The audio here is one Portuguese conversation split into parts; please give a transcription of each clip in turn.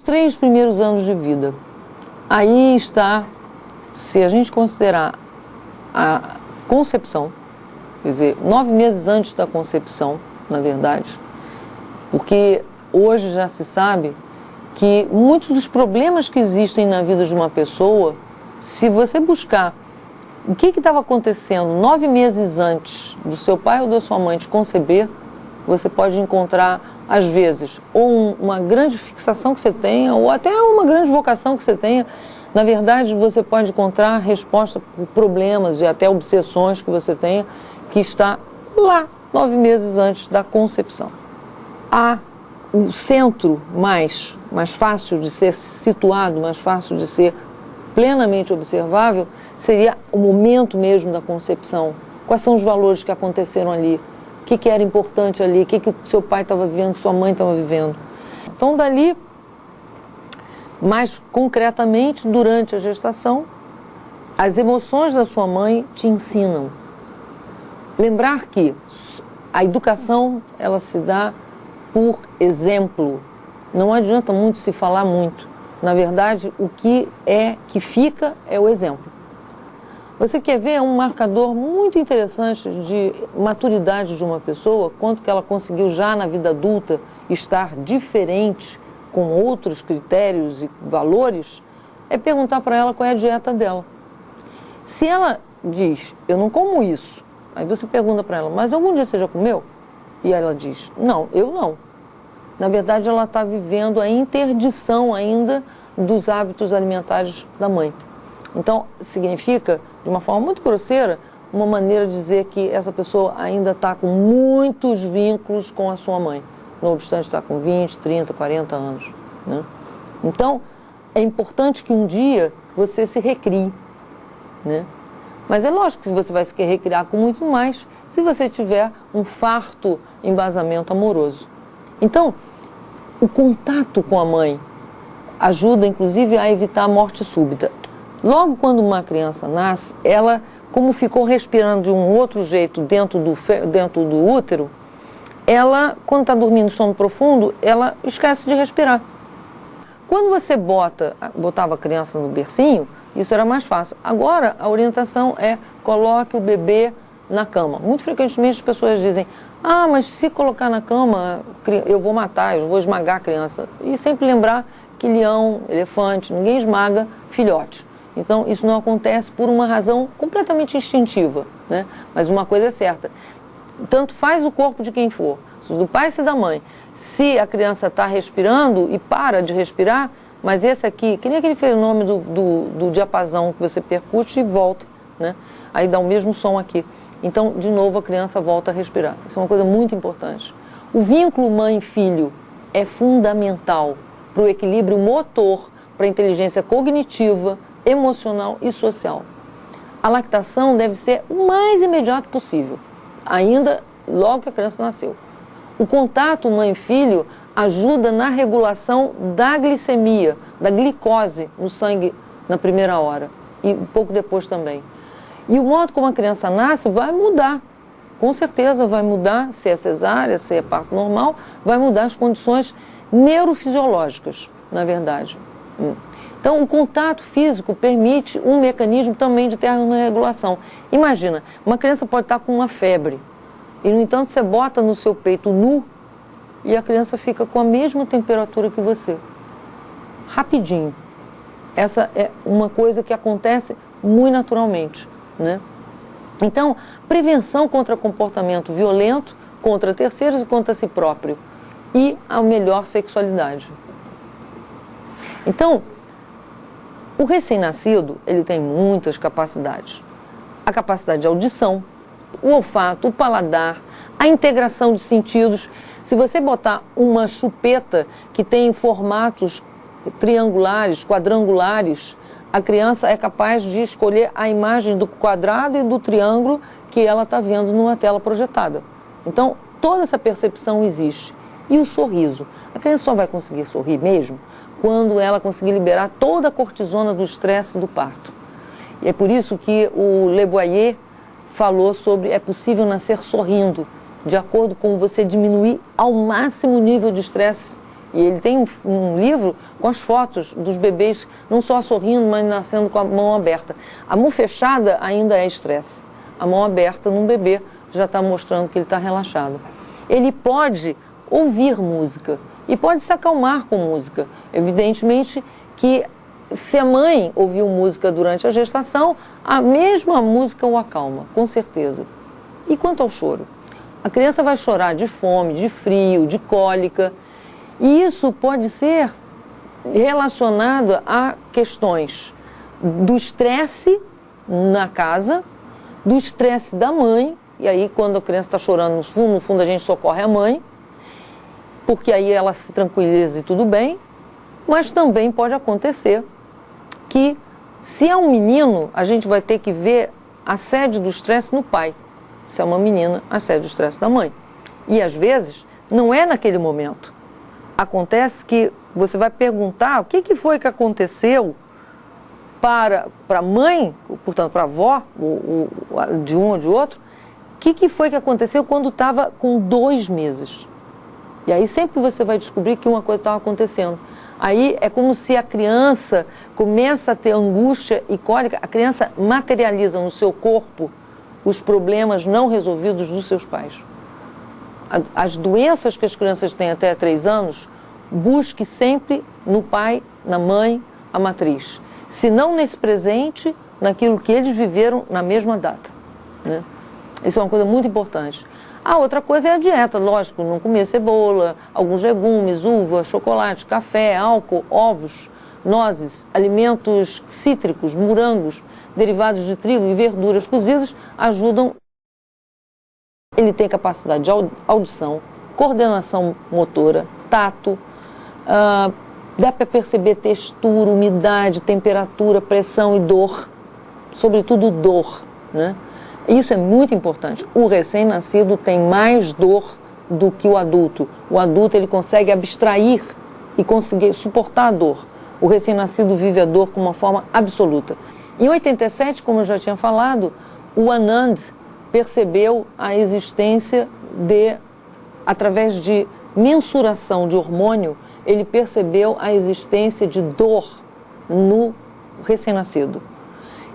3 primeiros anos de vida. Aí está, se a gente considerar a concepção, quer dizer, 9 meses antes da concepção, na verdade, porque hoje já se sabe que muitos dos problemas que existem na vida de uma pessoa, se você buscar o que estava acontecendo 9 meses antes do seu pai ou da sua mãe te conceber, você pode encontrar, às vezes, ou uma grande fixação que você tenha, ou até uma grande vocação que você tenha. Na verdade, você pode encontrar resposta por problemas e até obsessões que você tenha, que está lá, 9 meses antes da concepção. O centro mais fácil de ser situado, mais fácil de ser plenamente observável, seria o momento mesmo da concepção. Quais são os valores que aconteceram ali? O que era importante ali? O que o seu pai estava vivendo, sua mãe estava vivendo? Então, dali, mais concretamente, durante a gestação, as emoções da sua mãe te ensinam. Lembrar que a educação, ela se dá por exemplo. Não adianta muito se falar muito. Na verdade, o que fica é o exemplo. Você quer ver um marcador muito interessante de maturidade de uma pessoa, quanto que ela conseguiu já na vida adulta estar diferente, com outros critérios e valores, é perguntar para ela qual é a dieta dela. Se ela diz, eu não como isso, aí você pergunta para ela, mas algum dia você já comeu? E ela diz, não, eu não. Na verdade, ela está vivendo a interdição ainda dos hábitos alimentares da mãe. Então, significa, de uma forma muito grosseira, uma maneira de dizer que essa pessoa ainda está com muitos vínculos com a sua mãe. Não obstante estar com 20, 30, 40 anos. Né? Então, é importante que um dia você se recrie. Né? Mas é lógico que você vai se recriar com muito mais se você tiver um farto embasamento amoroso. Então, o contato com a mãe ajuda, inclusive, a evitar a morte súbita. Logo quando uma criança nasce, ela, como ficou respirando de um outro jeito dentro do útero, ela, quando está dormindo sono profundo, ela esquece de respirar. Quando você botava a criança no bercinho, isso era mais fácil. Agora, a orientação é coloque o bebê na cama. Muito frequentemente as pessoas dizem, mas se colocar na cama, eu vou matar, eu vou esmagar a criança. E sempre lembrar que leão, elefante, ninguém esmaga filhote. Então, isso não acontece por uma razão completamente instintiva, né? Mas uma coisa é certa, tanto faz o corpo de quem for, se do pai se da mãe, se a criança está respirando e para de respirar, mas esse aqui, que nem aquele fenômeno do diapasão que você percute e volta, né? Aí dá o mesmo som aqui. Então, de novo, a criança volta a respirar. Isso é uma coisa muito importante. O vínculo mãe-filho é fundamental para o equilíbrio motor, para a inteligência cognitiva, emocional e social. A lactação deve ser o mais imediato possível, ainda logo que a criança nasceu. O contato mãe-filho ajuda na regulação da glicemia, da glicose no sangue na primeira hora e um pouco depois também. E o modo como a criança nasce vai mudar, com certeza vai mudar, se é cesárea, se é parto normal, vai mudar as condições neurofisiológicas, na verdade. Então, o contato físico permite um mecanismo também de termorregulação. Imagina, uma criança pode estar com uma febre e, no entanto, você bota no seu peito nu e a criança fica com a mesma temperatura que você. Rapidinho. Essa é uma coisa que acontece muito naturalmente, né? Então, prevenção contra comportamento violento, contra terceiros e contra si próprio. E a melhor sexualidade. Então, o recém-nascido, ele tem muitas capacidades. A capacidade de audição, o olfato, o paladar, a integração de sentidos. Se você botar uma chupeta que tem formatos triangulares, quadrangulares, a criança é capaz de escolher a imagem do quadrado e do triângulo que ela está vendo numa tela projetada. Então, toda essa percepção existe. E o sorriso? A criança só vai conseguir sorrir mesmo quando ela conseguir liberar toda a cortisona do estresse do parto. E é por isso que o Le Boyer falou sobre é possível nascer sorrindo, de acordo com você diminuir ao máximo o nível de estresse E ele tem um livro com as fotos dos bebês, não só sorrindo, mas nascendo com a mão aberta. A mão fechada ainda é estresse. A mão aberta num bebê já está mostrando que ele está relaxado. Ele pode ouvir música e pode se acalmar com música. Evidentemente que se a mãe ouviu música durante a gestação, a mesma música o acalma, com certeza. E quanto ao choro? A criança vai chorar de fome, de frio, de cólica, e isso pode ser relacionado a questões do estresse na casa, do estresse da mãe, e aí quando a criança está chorando, no fundo a gente socorre a mãe, porque aí ela se tranquiliza e tudo bem, mas também pode acontecer que, se é um menino, a gente vai ter que ver a sede do estresse no pai. Se é uma menina, a sede do estresse da mãe. E às vezes, não é naquele momento. Acontece que você vai perguntar o que foi que aconteceu para a mãe, portanto para a avó, de um ou de outro, o que foi que aconteceu quando estava com 2 meses. E aí sempre você vai descobrir que uma coisa estava acontecendo. Aí é como se a criança começa a ter angústia e cólica, a criança materializa no seu corpo os problemas não resolvidos dos seus pais. As doenças que as crianças têm até 3 anos, busque sempre no pai, na mãe, a matriz. Se não nesse presente, naquilo que eles viveram na mesma data, né? Isso é uma coisa muito importante. A outra coisa é a dieta, lógico, não comer cebola, alguns legumes, uva, chocolate, café, álcool, ovos, nozes, alimentos cítricos, morangos, derivados de trigo e verduras cozidas ajudam. Ele tem capacidade de audição, coordenação motora, tato, dá para perceber textura, umidade, temperatura, pressão e dor, sobretudo dor, né? Isso é muito importante. O recém-nascido tem mais dor do que o adulto. O adulto ele consegue abstrair e conseguir suportar a dor. O recém-nascido vive a dor com uma forma absoluta. Em 87, como eu já tinha falado, o Anand percebeu a existência através de mensuração de hormônio, ele percebeu a existência de dor no recém-nascido.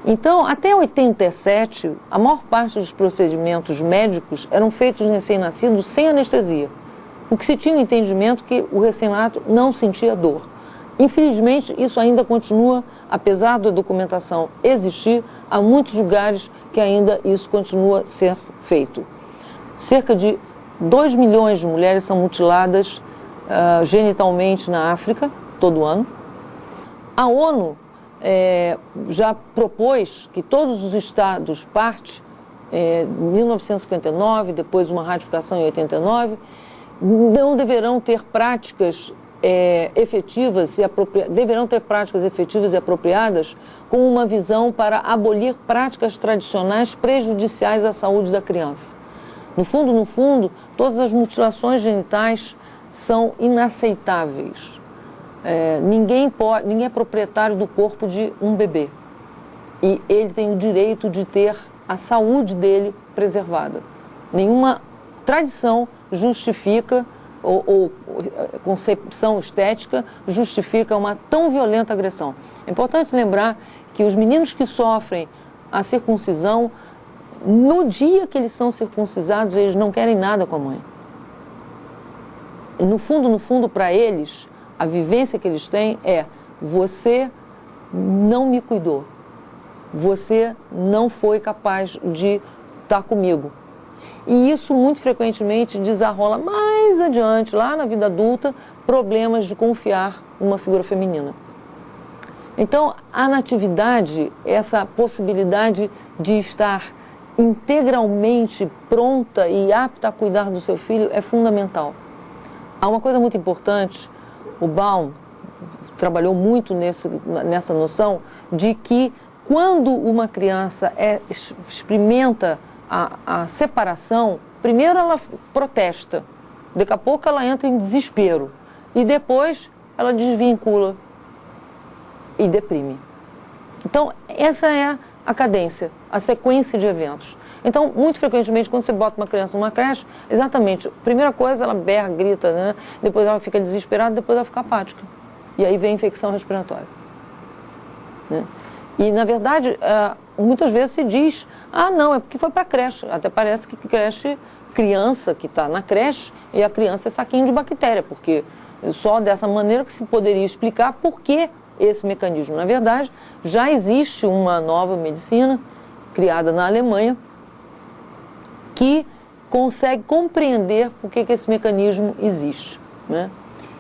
Então, até 87, a maior parte dos procedimentos médicos eram feitos no recém-nascido sem anestesia. O que se tinha o entendimento que o recém-nascido não sentia dor. Infelizmente, isso ainda continua, apesar da documentação existir, há muitos lugares que ainda isso continua a ser feito. Cerca de 2 milhões de mulheres são mutiladas genitalmente na África, todo ano. A ONU já propôs que todos os estados em 1959, depois uma ratificação em 89, não deverão ter práticas efetivas e apropriadas com uma visão para abolir práticas tradicionais prejudiciais à saúde da criança. No fundo, todas as mutilações genitais são inaceitáveis. Ninguém é proprietário do corpo de um bebê e ele tem o direito de ter a saúde dele preservada. Nenhuma tradição justifica ou concepção estética justifica uma tão violenta agressão. É importante lembrar que os meninos que sofrem a circuncisão, no dia que eles são circuncisados, eles não querem nada com a mãe. No fundo, para eles, a vivência que eles têm é: você não me cuidou, você não foi capaz de estar comigo. E isso muito frequentemente desarrola mais adiante, lá na vida adulta, problemas de confiar numa figura feminina. Então, a natividade, essa possibilidade de estar integralmente pronta e apta a cuidar do seu filho é fundamental. Há uma coisa muito importante. O Baum trabalhou muito nessa noção de que quando uma criança experimenta a separação, primeiro ela protesta, daqui a pouco ela entra em desespero e depois ela desvincula e deprime. Então, essa é a cadência, a sequência de eventos. Então, muito frequentemente, quando você bota uma criança numa creche, exatamente, primeira coisa, ela berra, grita, né? Depois ela fica desesperada, depois ela fica apática. E aí vem a infecção respiratória. Né? E, na verdade, muitas vezes se diz, não, é porque foi para a creche. Até parece que criança que está na creche, e a criança é saquinho de bactéria, porque só dessa maneira que se poderia explicar por que esse mecanismo. Na verdade, já existe uma nova medicina, criada na Alemanha, que consegue compreender por que esse mecanismo existe. Né?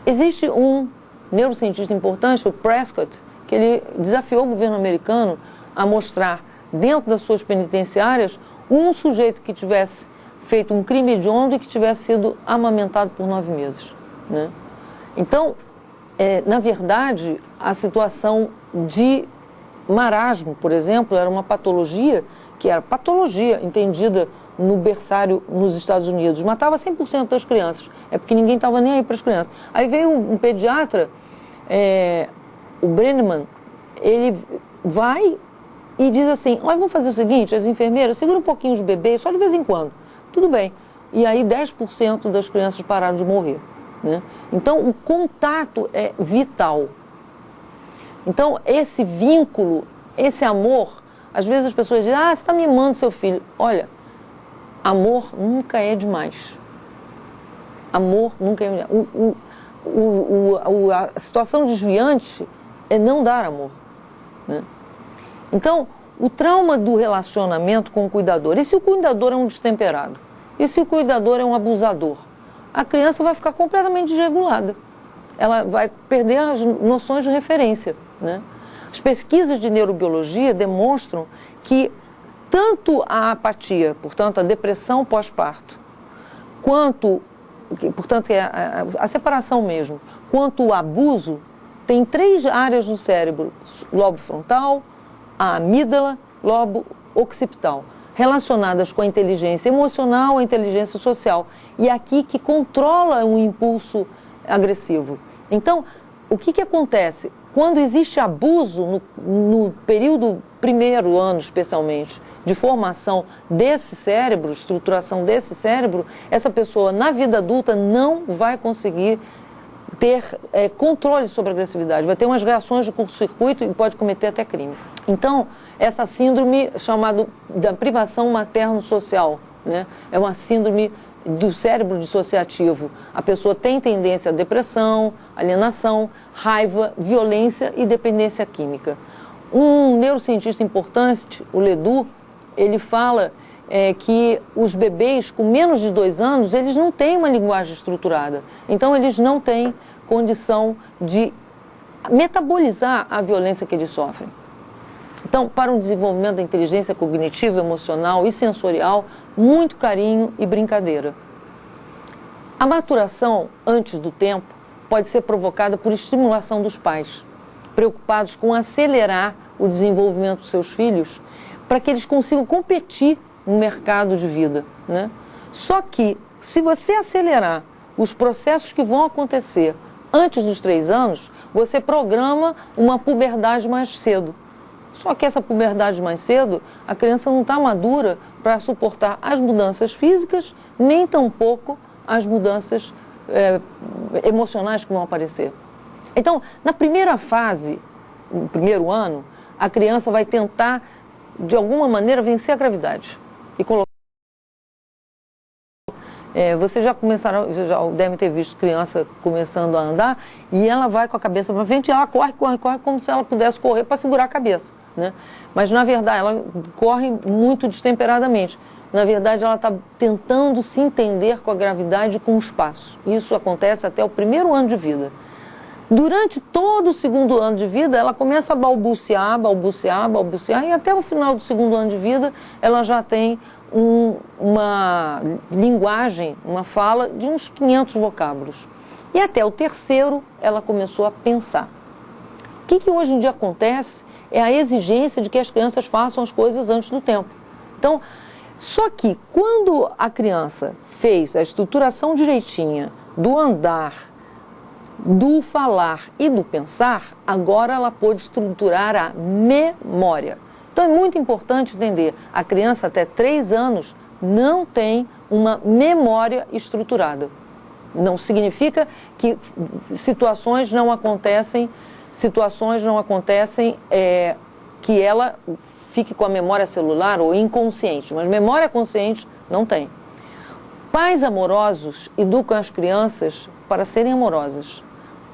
Existe um neurocientista importante, o Prescott, que ele desafiou o governo americano a mostrar, dentro das suas penitenciárias, um sujeito que tivesse feito um crime hediondo e que tivesse sido amamentado por 9 meses. Né? Então, na verdade, a situação de marasmo, por exemplo, era uma patologia que era patologia entendida no berçário nos Estados Unidos. Matava 100% das crianças. É porque ninguém estava nem aí para as crianças. Aí veio um pediatra, o Brenneman, ele vai e diz assim, olha, vamos fazer o seguinte, as enfermeiras, segura um pouquinho os bebês, só de vez em quando. Tudo bem. E aí 10% das crianças pararam de morrer. Né? Então, o contato é vital. Então, esse vínculo, esse amor, às vezes as pessoas dizem, você está mimando seu filho. Olha, amor nunca é demais. Amor nunca é demais. A situação desviante é não dar amor. Né? Então, o trauma do relacionamento com o cuidador. E se o cuidador é um destemperado? E se o cuidador é um abusador? A criança vai ficar completamente desregulada. Ela vai perder as noções de referência. Né? As pesquisas de neurobiologia demonstram que tanto a apatia, portanto, a depressão pós-parto, quanto, portanto, a separação mesmo, quanto o abuso, tem 3 áreas no cérebro, lobo frontal, a amígdala, lobo occipital, relacionadas com a inteligência emocional, a inteligência social. E aqui que controla o impulso agressivo. Então, o que acontece? Quando existe abuso, no período primeiro ano especialmente, de formação desse cérebro, estruturação desse cérebro, essa pessoa na vida adulta não vai conseguir ter controle sobre a agressividade, vai ter umas reações de curto-circuito e pode cometer até crime. Então, essa síndrome chamada da privação materno-social, né? É uma síndrome do cérebro dissociativo. A pessoa tem tendência à depressão, alienação, raiva, violência e dependência química. Um neurocientista importante, o Ledoux, ele fala que os bebês com menos de 2 anos, eles não têm uma linguagem estruturada. Então, eles não têm condição de metabolizar a violência que eles sofrem. Então, para o desenvolvimento da inteligência cognitiva, emocional e sensorial, muito carinho e brincadeira. A maturação antes do tempo pode ser provocada por estimulação dos pais, preocupados com acelerar o desenvolvimento dos seus filhos para que eles consigam competir no mercado de vida. Né? Só que, se você acelerar os processos que vão acontecer antes dos 3 anos, você programa uma puberdade mais cedo. Só que essa puberdade mais cedo, a criança não está madura para suportar as mudanças físicas, nem tampouco as mudanças emocionais que vão aparecer. Então, na primeira fase, no primeiro ano, a criança vai tentar, de alguma maneira, vencer a gravidade. E colocar... Vocês já devem ter visto criança começando a andar e ela vai com a cabeça para frente e ela corre como se ela pudesse correr para segurar a cabeça. Né? Mas, na verdade, ela corre muito destemperadamente. Na verdade, ela está tentando se entender com a gravidade e com o espaço. Isso acontece até o primeiro ano de vida. Durante todo o segundo ano de vida, ela começa a balbuciar, e até o final do segundo ano de vida, ela já tem uma linguagem, uma fala de uns 500 vocábulos. E até o terceiro, ela começou a pensar. O que hoje em dia acontece é a exigência de que as crianças façam as coisas antes do tempo. Então, só que quando a criança fez a estruturação direitinha do andar, do falar e do pensar, agora ela pôde estruturar a memória. Então é muito importante entender, a criança até 3 anos não tem uma memória estruturada. Não significa que situações não acontecem que ela fique com a memória celular ou inconsciente, mas memória consciente não tem. Pais amorosos educam as crianças para serem amorosas.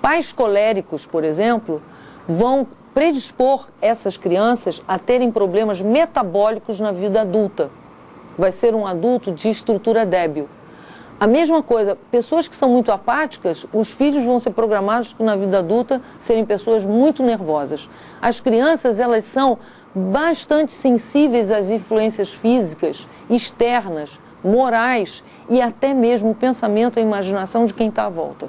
Pais coléricos, por exemplo, vão predispor essas crianças a terem problemas metabólicos na vida adulta. Vai ser um adulto de estrutura débil. A mesma coisa, pessoas que são muito apáticas, os filhos vão ser programados na vida adulta serem pessoas muito nervosas. As crianças, elas são bastante sensíveis às influências físicas, externas, morais e até mesmo o pensamento e a imaginação de quem está à volta.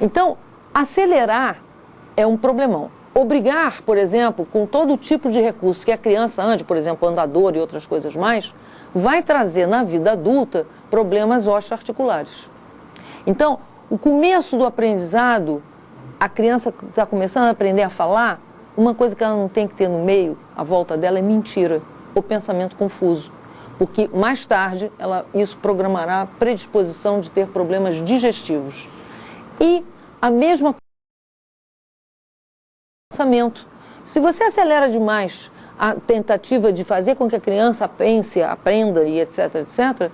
Então, acelerar é um problemão. Obrigar, por exemplo, com todo tipo de recurso que a criança ande, por exemplo, andador e outras coisas mais, vai trazer na vida adulta problemas osteoarticulares. Então, o começo do aprendizado, a criança que está começando a aprender a falar, uma coisa que ela não tem que ter no meio, à volta dela, é mentira ou pensamento confuso. Porque mais tarde isso programará a predisposição de ter problemas digestivos. E a mesma pensamento. Se você acelera demais a tentativa de fazer com que a criança pense, aprenda e etc, etc,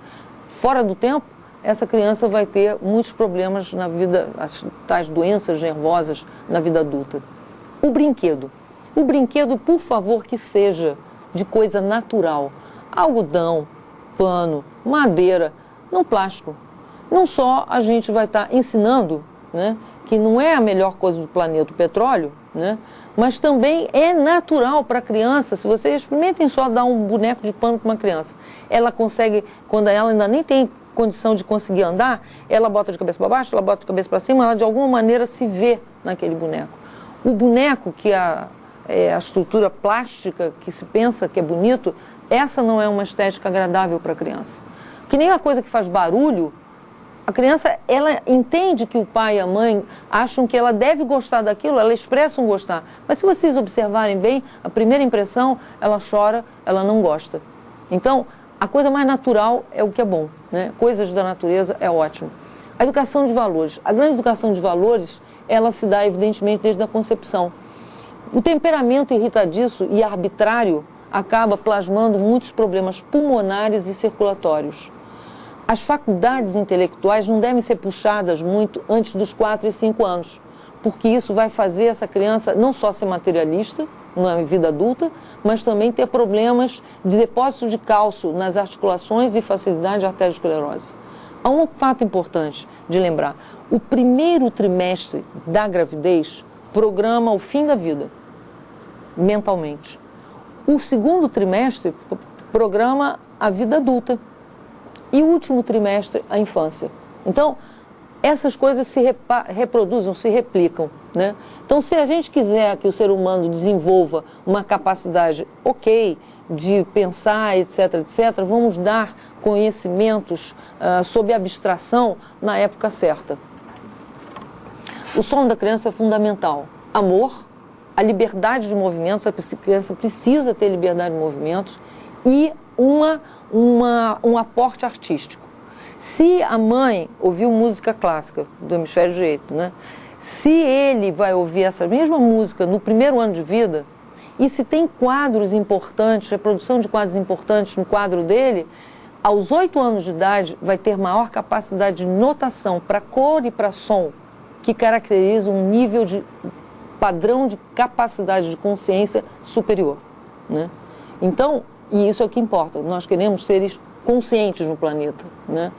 fora do tempo, essa criança vai ter muitos problemas na vida, as tais doenças nervosas na vida adulta. O brinquedo, por favor, que seja de coisa natural. Algodão, pano, madeira, não plástico. Não só a gente vai estar ensinando, né, que não é a melhor coisa do planeta o petróleo, né, mas também é natural para a criança. Se vocês experimentem só dar um boneco de pano para uma criança, ela consegue, quando ela ainda nem tem condição de conseguir andar, ela bota de cabeça para baixo, ela bota de cabeça para cima, ela de alguma maneira se vê naquele boneco. O boneco que a estrutura plástica que se pensa que é bonito, essa não é uma estética agradável para a criança. Que nem a coisa que faz barulho, a criança, ela entende que o pai e a mãe acham que ela deve gostar daquilo, ela expressa um gostar. Mas se vocês observarem bem, a primeira impressão, ela chora, ela não gosta. Então, a coisa mais natural é o que é bom, né? Coisas da natureza é ótimo. A educação de valores. A grande educação de valores, ela se dá, evidentemente, desde a concepção. O temperamento irritadiço e arbitrário acaba plasmando muitos problemas pulmonares e circulatórios. As faculdades intelectuais não devem ser puxadas muito antes dos 4 e 5 anos, porque isso vai fazer essa criança não só ser materialista na vida adulta, mas também ter problemas de depósito de cálcio nas articulações e facilidade de arteriosclerose. Há um fato importante de lembrar: o primeiro trimestre da gravidez programa o fim da vida, mentalmente. O segundo trimestre programa a vida adulta. E o último trimestre, a infância. Então, essas coisas se reproduzem, se replicam, né? Então, se a gente quiser que o ser humano desenvolva uma capacidade de pensar, etc, etc, vamos dar conhecimentos sob abstração na época certa. O sono da criança é fundamental. Amor, a liberdade de movimentos, a criança precisa ter liberdade de movimentos e um aporte artístico. Se a mãe ouviu música clássica do hemisfério direito, né? Se ele vai ouvir essa mesma música no primeiro ano de vida, e se tem quadros importantes, reprodução de quadros importantes no quadro dele, aos 8 anos de idade vai ter maior capacidade de notação para cor e para som, que caracteriza um nível de padrão de capacidade de consciência superior, né? Então, e isso é o que importa, nós queremos seres conscientes no planeta, né?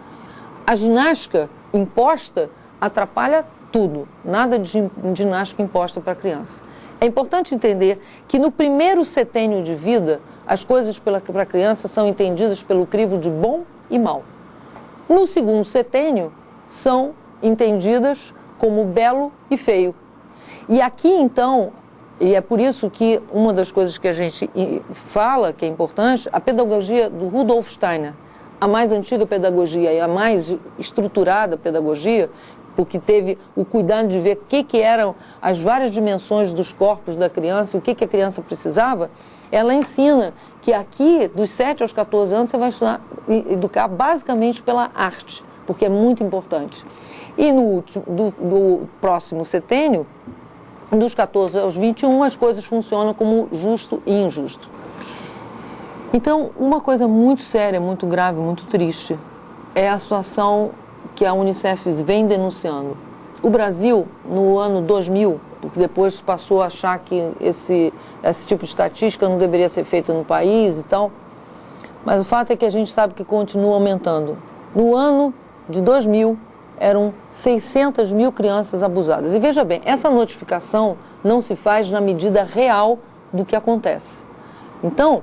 A ginástica imposta atrapalha tudo, nada de ginástica imposta para a criança. É importante entender que no primeiro setênio de vida, as coisas para a criança são entendidas pelo crivo de bom e mal. No segundo setênio, são entendidas como belo e feio. E aqui, então, e é por isso que uma das coisas que a gente fala, que é importante, a pedagogia do Rudolf Steiner, a mais antiga pedagogia e a mais estruturada pedagogia, porque teve o cuidado de ver o que eram as várias dimensões dos corpos da criança, o que a criança precisava, ela ensina que aqui, dos 7 aos 14 anos, você vai estudar, educar basicamente pela arte, porque é muito importante. E do próximo setênio, dos 14 aos 21, as coisas funcionam como justo e injusto. Então, uma coisa muito séria, muito grave, muito triste, é a situação que a Unicef vem denunciando. O Brasil, no ano 2000, porque depois passou a achar que esse tipo de estatística não deveria ser feita no país e tal, mas o fato é que a gente sabe que continua aumentando. No ano de 2000, eram 600 mil crianças abusadas. E veja bem, essa notificação não se faz na medida real do que acontece. Então,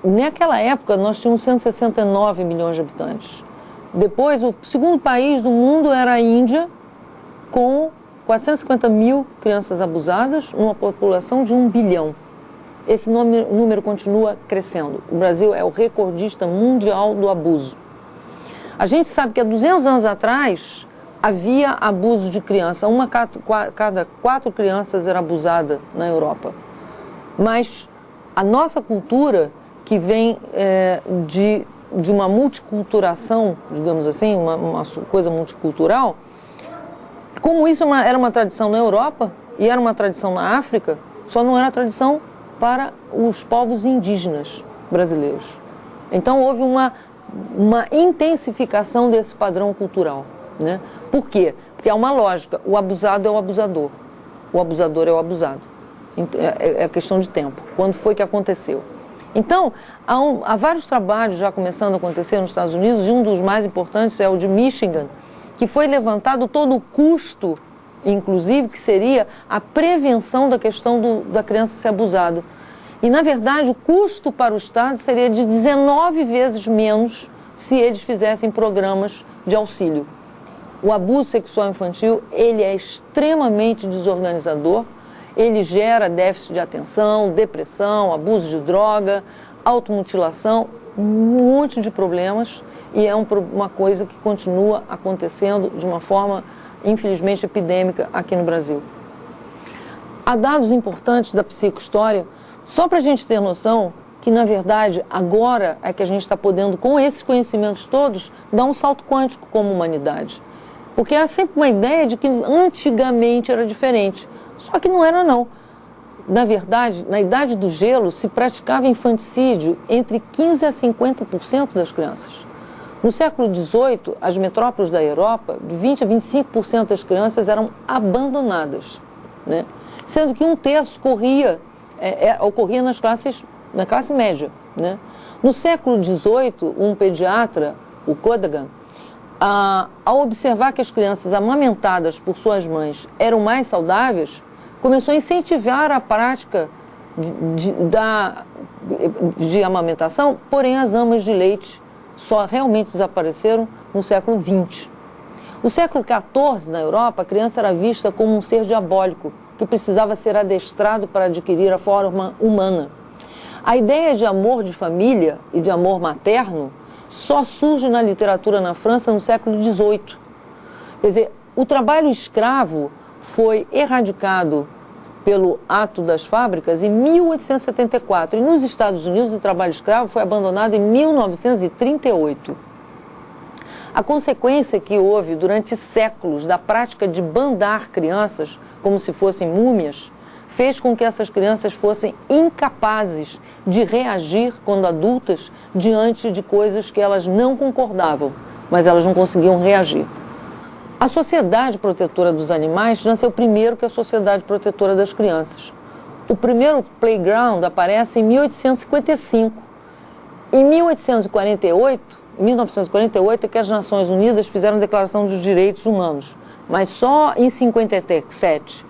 naquela época, nós tínhamos 169 milhões de habitantes. Depois, o segundo país do mundo era a Índia, com 450 mil crianças abusadas, numa população de 1 bilhão. Esse número continua crescendo. O Brasil é o recordista mundial do abuso. A gente sabe que há 200 anos atrás havia abuso de criança. Cada 4 crianças era abusada na Europa. Mas a nossa cultura, que vem de uma multiculturação, digamos assim, uma coisa multicultural, como isso era uma tradição na Europa e era uma tradição na África, só não era tradição para os povos indígenas brasileiros. Então houve uma intensificação desse padrão cultural, né? Por quê? Porque há uma lógica, o abusado é o abusador é o abusado. É questão de tempo. Quando foi que aconteceu? Então, há vários trabalhos já começando a acontecer nos Estados Unidos, e um dos mais importantes é o de Michigan, que foi levantado todo o custo, inclusive, que seria a prevenção da questão da criança ser abusada. E, na verdade, o custo para o Estado seria de 19 vezes menos se eles fizessem programas de auxílio. O abuso sexual infantil, ele é extremamente desorganizador, ele gera déficit de atenção, depressão, abuso de droga, automutilação, um monte de problemas, e é uma coisa que continua acontecendo de uma forma, infelizmente, epidêmica aqui no Brasil. Há dados importantes da psicohistória, só para a gente ter noção que, na verdade, agora é que a gente está podendo, com esses conhecimentos todos, dar um salto quântico como humanidade. Porque há sempre uma ideia de que antigamente era diferente. Só que não era, não. Na verdade, na Idade do Gelo, se praticava infanticídio entre 15% a 50% das crianças. No século XVIII, as metrópoles da Europa, de 20% a 25% das crianças eram abandonadas, né? Sendo que 1/3 ocorria na classe média, né? No século XVIII, um pediatra, o Cadogan, ao observar que as crianças amamentadas por suas mães eram mais saudáveis, começou a incentivar a prática de amamentação, porém as amas de leite só realmente desapareceram no século XX. No século XIV, na Europa, a criança era vista como um ser diabólico, que precisava ser adestrado para adquirir a forma humana. A ideia de amor de família e de amor materno só surge na literatura na França no século XVIII. Quer dizer, o trabalho escravo foi erradicado pelo Ato das Fábricas em 1874. E nos Estados Unidos o trabalho escravo foi abandonado em 1938. A consequência que houve durante séculos da prática de bandar crianças como se fossem múmias fez com que essas crianças fossem incapazes de reagir, quando adultas, diante de coisas que elas não concordavam, mas elas não conseguiam reagir. A Sociedade Protetora dos Animais nasceu primeiro que a Sociedade Protetora das Crianças. O primeiro playground aparece em 1855. Em 1948 é que as Nações Unidas fizeram a Declaração dos Direitos Humanos, mas só em 57,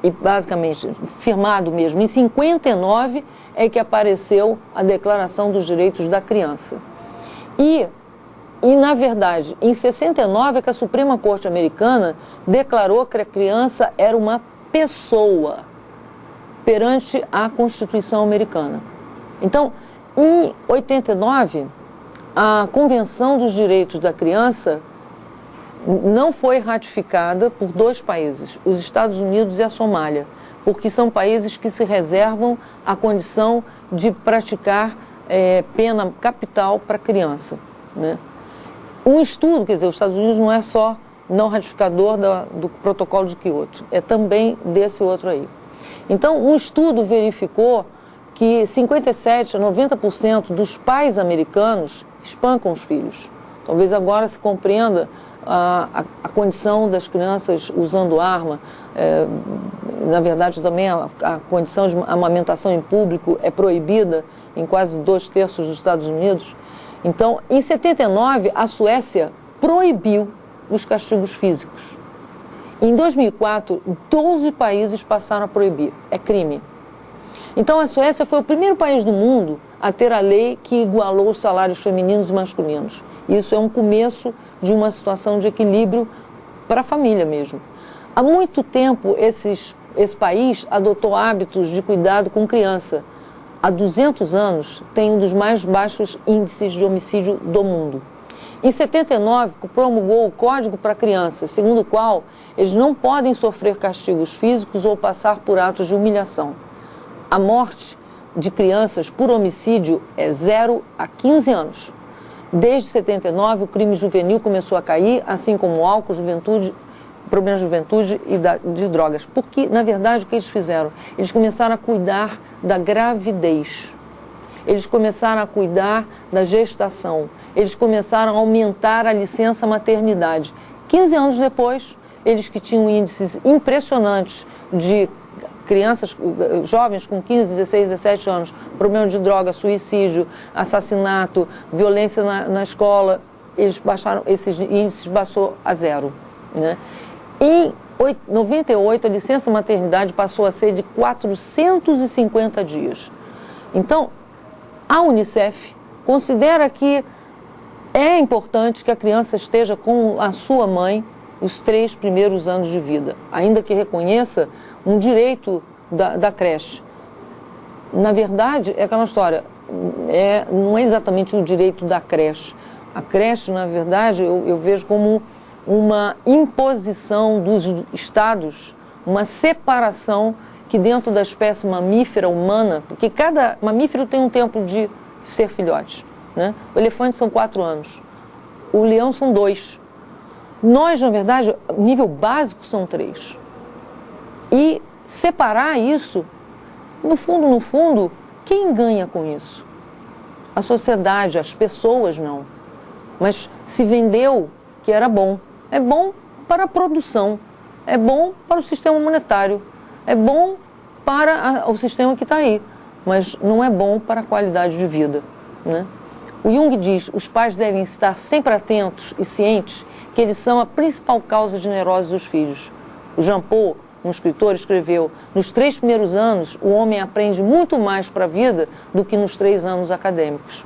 e basicamente firmado mesmo, em 59 é que apareceu a Declaração dos Direitos da Criança. E na verdade, em 69 é que a Suprema Corte Americana declarou que a criança era uma pessoa perante a Constituição Americana. Então, em 89, a Convenção dos Direitos da Criança não foi ratificada por 2 países, os Estados Unidos e a Somália. porque são países que se reservam a condição de praticar pena capital para criança, né? Um estudo, quer dizer, os Estados Unidos não é só não ratificador do protocolo de Kyoto, é também desse outro aí. Então, um estudo verificou que 57% a 90% dos pais americanos espancam os filhos. Talvez agora se compreenda a condição das crianças usando arma. Na verdade, também a condição de amamentação em público é proibida em quase 2/3 dos Estados Unidos. Então, em 79, a Suécia proibiu os castigos físicos. Em 2004, 12 países passaram a proibir. É crime. Então, a Suécia foi o primeiro país do mundo a ter a lei que igualou os salários femininos e masculinos. Isso é um começo de uma situação de equilíbrio para a família mesmo. Há muito tempo, esse país adotou hábitos de cuidado com criança. Há 200 anos, tem um dos mais baixos índices de homicídio do mundo. Em 79, promulgou o Código para Crianças, segundo o qual eles não podem sofrer castigos físicos ou passar por atos de humilhação. A morte de crianças por homicídio é 0 a 15 anos. Desde 79, o crime juvenil começou a cair, assim como o álcool, problemas de juventude e de drogas. Porque, na verdade, o que eles fizeram? Eles começaram a cuidar da gravidez. Eles começaram a cuidar da gestação. Eles começaram a aumentar a licença maternidade. 15 anos depois, eles que tinham índices impressionantes de crianças, jovens com 15, 16, 17 anos, problema de droga, suicídio, assassinato, violência na escola, eles baixaram, esses índices baixou a 0, né? Em 98, a licença maternidade passou a ser de 450 dias. Então, a Unicef considera que é importante que a criança esteja com a sua mãe os 3 primeiros anos de vida, ainda que reconheça um direito da creche. Na verdade, é aquela história, não é exatamente o direito da creche. A creche, na verdade, eu vejo como uma imposição dos estados, uma separação que dentro da espécie mamífera humana, porque cada mamífero tem um tempo de ser filhote, né? O elefante são 4 anos, o leão são 2. Nós, na verdade, o nível básico são 3. E separar isso, no fundo, quem ganha com isso? A sociedade, as pessoas não. Mas se vendeu que era bom. É bom para a produção, é bom para o sistema monetário, é bom para o sistema que está aí, mas não é bom para a qualidade de vida, né? O Jung diz, os pais devem estar sempre atentos e cientes que eles são a principal causa de neurose dos filhos. O Jean Paul, um escritor, escreveu, nos 3 primeiros anos o homem aprende muito mais para a vida do que nos 3 anos acadêmicos.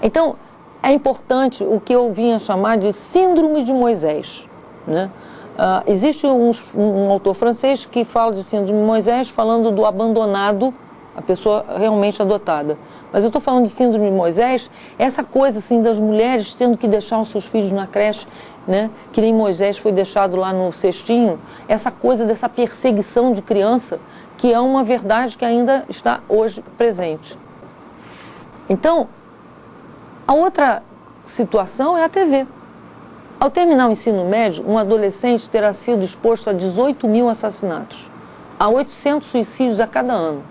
Então, é importante o que eu vinha chamar de síndrome de Moisés, né? Existe um autor francês que fala de síndrome de Moisés falando do abandonado, a pessoa realmente adotada. Mas eu estou falando de síndrome de Moisés, essa coisa assim das mulheres tendo que deixar os seus filhos na creche, né? Que nem Moisés foi deixado lá no cestinho, essa coisa dessa perseguição de criança, que é uma verdade que ainda está hoje presente. Então, a outra situação é a TV. Ao terminar o ensino médio, um adolescente terá sido exposto a 18 mil assassinatos, a 800 suicídios a cada ano.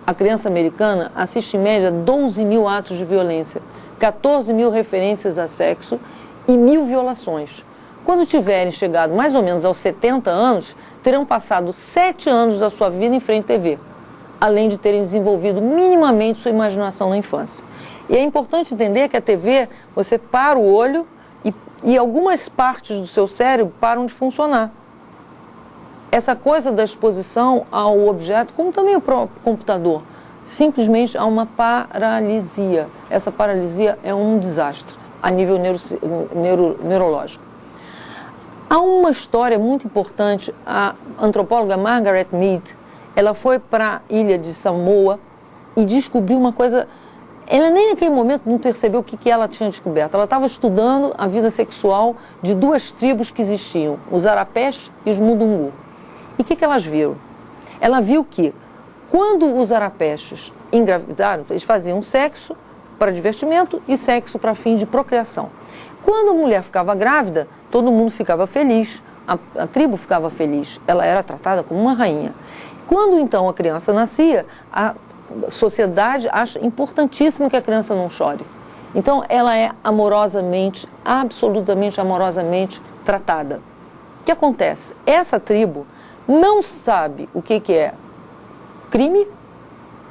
A criança americana assiste em média 12 mil atos de violência, 14 mil referências a sexo e 1.000 violações. Quando tiverem chegado mais ou menos aos 70 anos, terão passado 7 anos da sua vida em frente à TV, além de terem desenvolvido minimamente sua imaginação na infância. E é importante entender que a TV, você para o olho e algumas partes do seu cérebro param de funcionar. Essa coisa da exposição ao objeto, como também o próprio computador, simplesmente há uma paralisia. Essa paralisia é um desastre a nível neurológico. Há uma história muito importante, a antropóloga Margaret Mead, ela foi para a ilha de Samoa e descobriu uma coisa. Ela nem naquele momento não percebeu o que ela tinha descoberto. Ela estava estudando a vida sexual de 2 tribos que existiam, os Arapés e os Mudungu. E o que elas viram? Ela viu que quando os arapestes engravidaram, eles faziam sexo para divertimento e sexo para fim de procriação. Quando a mulher ficava grávida, todo mundo ficava feliz, a tribo ficava feliz, ela era tratada como uma rainha. Quando então a criança nascia, a sociedade acha importantíssimo que a criança não chore. Então ela é amorosamente, absolutamente amorosamente tratada. O que acontece? Essa tribo não sabe o que é crime,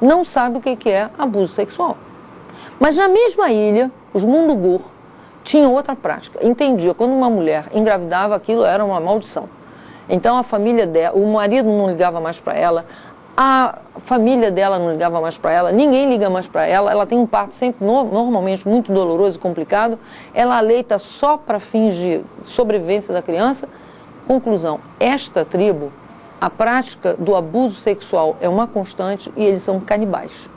não sabe o que é abuso sexual. Mas na mesma ilha, os Mundugur tinham outra prática. Entendia, quando uma mulher engravidava, aquilo era uma maldição. Então a família dela, o marido não ligava mais para ela, a família dela não ligava mais para ela, ninguém liga mais para ela, ela tem um parto sempre normalmente muito doloroso e complicado, ela aleita só para fins de sobrevivência da criança. Conclusão, esta tribo, a prática do abuso sexual é uma constante e eles são canibais.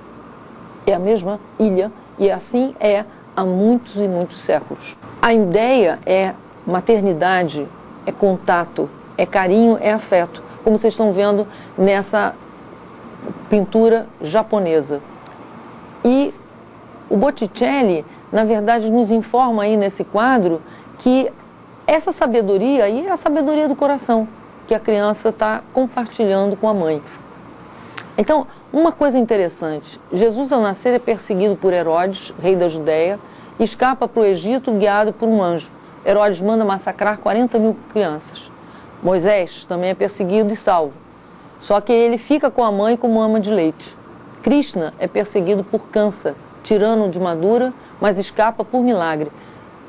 É a mesma ilha e assim é há muitos e muitos séculos. A ideia é maternidade, é contato, é carinho, é afeto, como vocês estão vendo nessa pintura japonesa. E o Botticelli, na verdade, nos informa aí nesse quadro que essa sabedoria aí é a sabedoria do coração, que a criança está compartilhando com a mãe. Então, uma coisa interessante, Jesus ao nascer é perseguido por Herodes, rei da Judéia, e escapa para o Egito guiado por um anjo. Herodes manda massacrar 40.000 crianças. Moisés também é perseguido e salvo. Só que ele fica com a mãe como ama de leite. Krishna é perseguido por Kansa, tirano de Madura, mas escapa por milagre.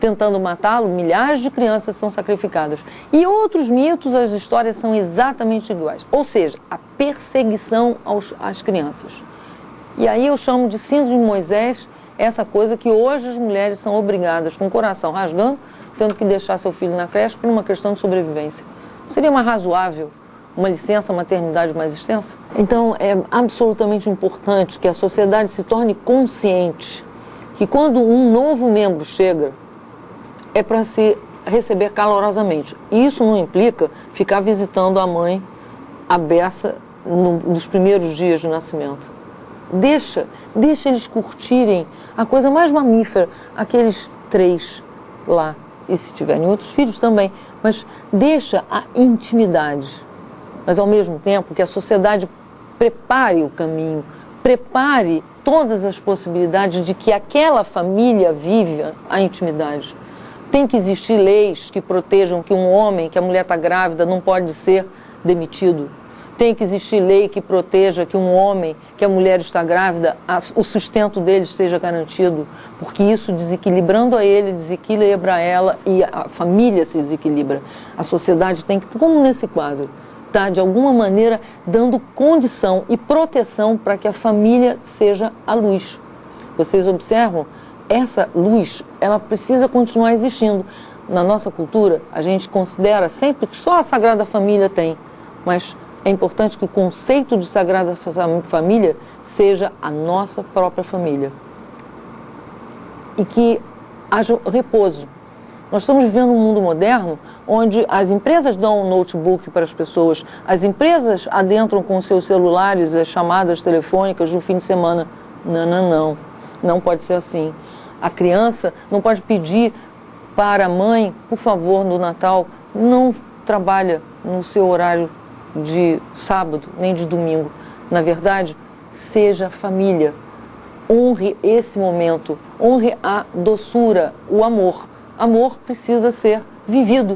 Tentando matá-lo, milhares de crianças são sacrificadas. E outros mitos, as histórias são exatamente iguais. Ou seja, a perseguição às crianças. E aí eu chamo de síndrome de Moisés, essa coisa que hoje as mulheres são obrigadas, com o coração rasgando, tendo que deixar seu filho na creche por uma questão de sobrevivência. Seria mais razoável uma licença maternidade mais extensa? Então é absolutamente importante que a sociedade se torne consciente que quando um novo membro chega, é para se receber calorosamente. E isso não implica ficar visitando a mãe, a beça, nos primeiros dias de nascimento. Deixa eles curtirem a coisa mais mamífera, aqueles 3 lá. E se tiverem outros filhos também. Mas deixa a intimidade. Mas ao mesmo tempo que a sociedade prepare o caminho, prepare todas as possibilidades de que aquela família viva a intimidade. Tem que existir leis que protejam que um homem, que a mulher está grávida, não pode ser demitido. Tem que existir lei que proteja que um homem, que a mulher está grávida, o sustento dele esteja garantido, porque isso, desequilibrando a ele, desequilibra ela e a família se desequilibra. A sociedade tem que, como nesse quadro, estar de alguma maneira dando condição e proteção para que a família seja a luz. Vocês observam? Essa luz, ela precisa continuar existindo. Na nossa cultura, a gente considera sempre que só a Sagrada Família tem, mas é importante que o conceito de Sagrada Família seja a nossa própria família. E que haja repouso. Nós estamos vivendo um mundo moderno onde as empresas dão um notebook para as pessoas, as empresas adentram com seus celulares as chamadas telefônicas no fim de semana. Não pode ser assim. A criança não pode pedir para a mãe, por favor, no Natal, não trabalha no seu horário de sábado, nem de domingo. Na verdade, seja família. Honre esse momento, honre a doçura, o amor. Amor precisa ser vivido.